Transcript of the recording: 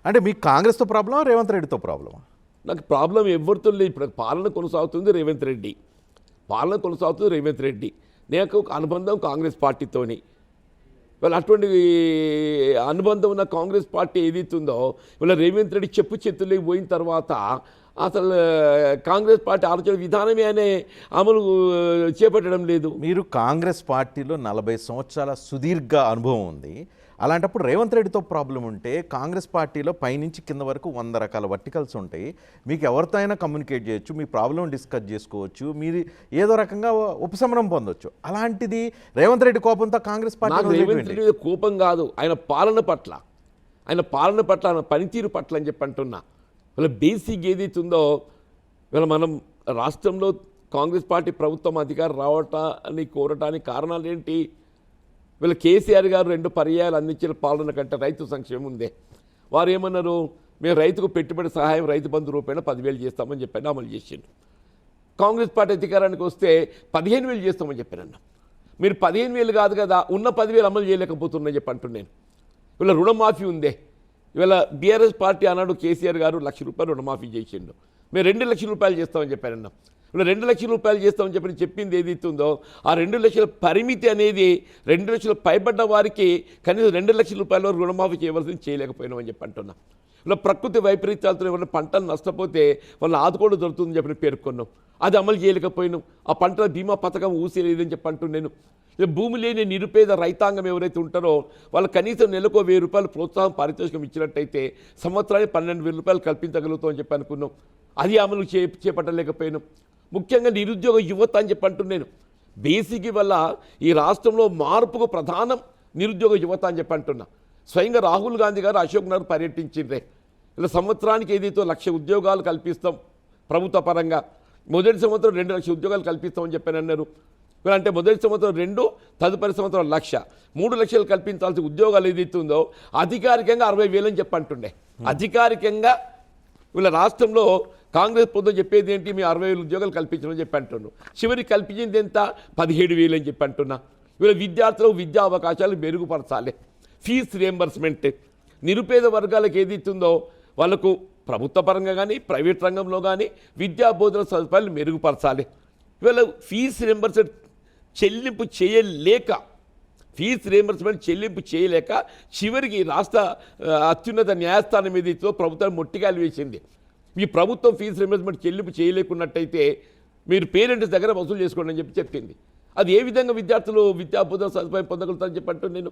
అంటే మీకు కాంగ్రెస్తో ప్రాబ్లమా, రేవంత్ రెడ్డితో ప్రాబ్లమా? నాకు ప్రాబ్లం ఎవరితో లేదు. ఇప్పుడు పాలన కొనసాగుతుంది రేవంత్ రెడ్డి, నాకు ఒక అనుబంధం కాంగ్రెస్ పార్టీతోని. వాళ్ళు అటువంటి అనుబంధం ఉన్న కాంగ్రెస్ పార్టీ ఏదైతుందో వీళ్ళ రేవంత్ రెడ్డి చెప్పు చేతుల్లోకి పోయిన తర్వాత అసలు కాంగ్రెస్ పార్టీ ఆలోచన విధానమే అనే అమలు చేపట్టడం లేదు. మీరు కాంగ్రెస్ పార్టీలో 40 సంవత్సరాల సుదీర్ఘ అనుభవం ఉంది. అలాంటప్పుడు రేవంత్ రెడ్డితో ప్రాబ్లం ఉంటే కాంగ్రెస్ పార్టీలో పైనుంచి కింద వరకు 100 రకాల వర్టికల్స్ ఉంటాయి. మీకు ఎవరితో అయినా కమ్యూనికేట్ చేయొచ్చు, మీ ప్రాబ్లం డిస్కస్ చేసుకోవచ్చు, మీరు ఏదో రకంగా ఉపశమనం పొందొచ్చు. అలాంటిది రేవంత్ రెడ్డి కోపంతో కాంగ్రెస్ పార్టీ రేవంత్ రెడ్డి కోపం కాదు, ఆయన పాలన పట్ల, ఆయన పనితీరు పట్ల అని చెప్పి అంటున్నా. వీళ్ళ బేసిక్ ఏదైతుందో వీళ్ళ మనం రాష్ట్రంలో కాంగ్రెస్ పార్టీ ప్రభుత్వం అధికారం రావటాన్ని కోరటానికి కారణాలు ఏంటి? వీళ్ళ కేసీఆర్ గారు 2 పర్యాయాలు అందించిన పాలన కంటే రైతు సంక్షేమం ఉందే. వారు ఏమన్నారు, మేము రైతుకు పెట్టుబడి సహాయం రైతు బంధు రూపాయన 10,000 చేస్తామని చెప్పాను, అమలు చేసిండు. కాంగ్రెస్ పార్టీ అధికారానికి వస్తే 15,000 చేస్తామని చెప్పానన్న. మీరు 15,000 కాదు కదా, ఉన్న 10,000 అమలు చేయలేకపోతున్నాయని చెప్పి అంటున్నాను. వీళ్ళ రుణమాఫీ ఉందే. ఇవాళ బీఆర్ఎస్ పార్టీ అన్నాడు కేసీఆర్ గారు 1,00,000 రూపాయలు రుణమాఫీ చేసిండు, మేము 2 లక్షల రూపాయలు చేస్తామని చెప్పారన్న. ఇలా 2 లక్షల రూపాయలు చేస్తామని చెప్పి చెప్పింది ఏదైతుందో ఆ 2 లక్షల పరిమితి అనేది 2 లక్షలు పైబడ్డ వారికి కనీసం 2 లక్షల రూపాయల వరకు రుణమాఫీ చేయవలసింది చేయలేకపోయినామని చెప్పి అంటున్నాం. ఇలా ప్రకృతి వైపరీత్యాలతో ఏమైనా పంటలు నష్టపోతే వాళ్ళని ఆదుకోవడం దొరుకుతుందని చెప్పి పేర్కొన్నాం, అది అమలు చేయలేకపోయినాం. ఆ పంటల బీమా పథకం ఊసేలేదని చెప్పి అంటున్నాను. భూమి లేని నిరుపేద రైతాంగం ఎవరైతే ఉంటారో వాళ్ళు కనీసం నెలకు 1,000 రూపాయలు ప్రోత్సాహం పారితోషికం ఇచ్చినట్టయితే సంవత్సరానికి 12,000 రూపాయలు కల్పించగలుగుతామని చెప్పి అనుకున్నాం, అది అమలు చేపట్టలేకపోయినాం. ముఖ్యంగా నిరుద్యోగ యువత అని చెప్పి అంటున్నాను. బేసిక్ వల్ల ఈ రాష్ట్రంలో మార్పుకు ప్రధానం నిరుద్యోగ యువత అని చెప్పి అంటున్నా. స్వయంగా రాహుల్ గాంధీ గారు అశోక్ నగర్ పర్యటించిండ్రే. ఇలా సంవత్సరానికి ఏదైతే 1,00,000 ఉద్యోగాలు కల్పిస్తాం ప్రభుత్వ పరంగా, మొదటి సంవత్సరం 2 లక్షల ఉద్యోగాలు కల్పిస్తామని చెప్పని అన్నారు. అంటే మొదటి సంవత్సరం 2, తదుపరి సంవత్సరం 1,00,000, 3 లక్షలు కల్పించాల్సిన ఉద్యోగాలు ఏదైతే ఉందో అధికారికంగా 60,000 అని చెప్పి అంటుండే. అధికారికంగా వీళ్ళ రాష్ట్రంలో కాంగ్రెస్ ప్రభుత్వం చెప్పేది ఏంటి, మీ 60,000 ఉద్యోగాలు కల్పించమని చెప్పి అంటున్నాను. చివరికి కల్పించింది ఎంత, 17,000 అని చెప్పి అంటున్నా. వీళ్ళ విద్యార్థులకు విద్యా అవకాశాలు మెరుగుపరచాలి, ఫీజు రియంబర్స్మెంట్, నిరుపేద వర్గాలకు ఏదైతుందో వాళ్ళకు ప్రభుత్వ పరంగా కానీ ప్రైవేట్ రంగంలో కానీ విద్యా బోధన సదుపాయాలు మెరుగుపరచాలి. వీళ్ళ ఫీజు రియంబర్స్మెంట్ చెల్లింపు చేయలేక చివరికి రాష్ట్ర అత్యున్నత న్యాయస్థానం ఏదైతే ప్రభుత్వం మొట్టికాయలు వేసింది. ఈ ప్రభుత్వం ఫీజు రియంబర్స్మెంట్ చెల్లింపు చేయలేకున్నట్టయితే మీరు పేరెంట్స్ దగ్గర వసూలు చేసుకోండి అని చెప్పింది. అది ఏ విధంగా విద్యార్థులు విద్యా బోధన సదుపాయం పొందగలుగుతారని చెప్పి అంటూ నేను